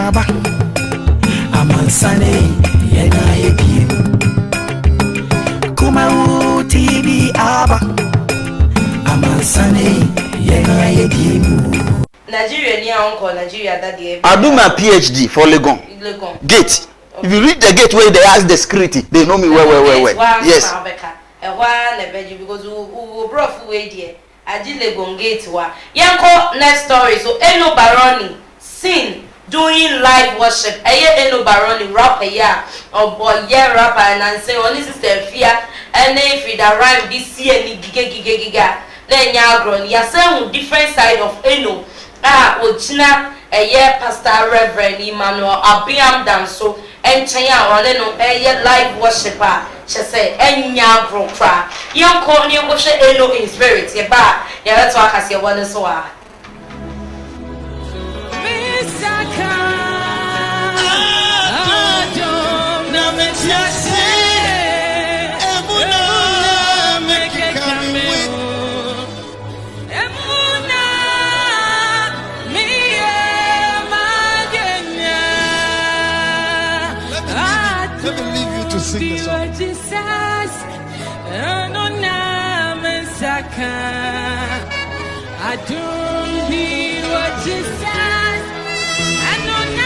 aba amansane yena yebi Kumawu TV aba amansane yena yebi Nigeria ni uncle Nigeria that day. I do my PhD for Legon. Gate. Okay. If you read the gate where they ask the security, they know me well. Yes. Because we brought away there. I did Legon gate wa. Yanko next story. So Eno Baroni sing doing live worship. Eno Baroni rapper ya or boy yeah rapper and say only sister fear and if it arrive this year ni giga. Then ya grown. Ya say different side of Eno. Ochina Pastor Reverend Emmanuel Abiam Danso and Chaya or no live worshiper. She say enya bro cry. Young call you worship Eno in spirit. Yeah, ba. Yeah, that's why I say one so sing the song. I don't need what Jesus. I don't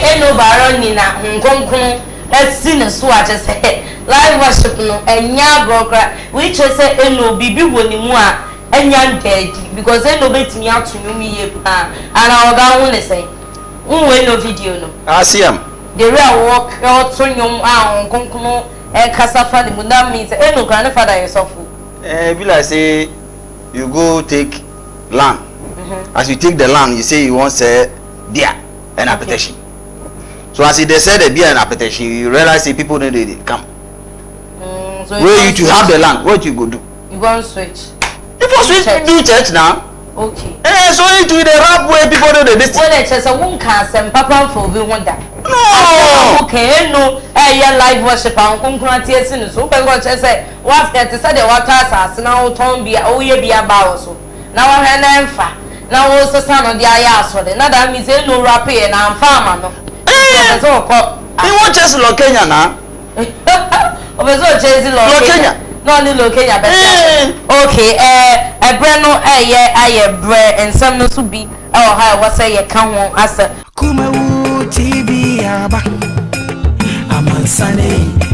Eno Baroni na nkonkon esi ne so a say live worship no enya broker which say Eno bibi woni mu a enya ndedi because Eno betimi atunum ye pa ana oga hu ne say unwe no video no Asiam the real work otonyum a nkonkon kasa fa the that means Eno grandfather yourself be like say you go take land as you take the land you say you want say beer and appetition. So as they said the beer and appetition, you realize the people don't they come. So where you to have the land, what you go do? You go and switch. If you switch, do church now. Okay. So it to the rap where people do the this. Well, it's just a one cast and papa for we wonder. No. Okay, no. Yeah, live worship and concurrent sin. So when God say, what that is the water as now town be be about so. Now I have now also son of the ayah so the nada means no rap and I'm farmer no. You want just Kenya now? Obezo chezi Kenya. No ni Kenya better. Okay, Breno aye bre and some no subi. Oh hi what say you can won asa. Kumawu TV aba amansane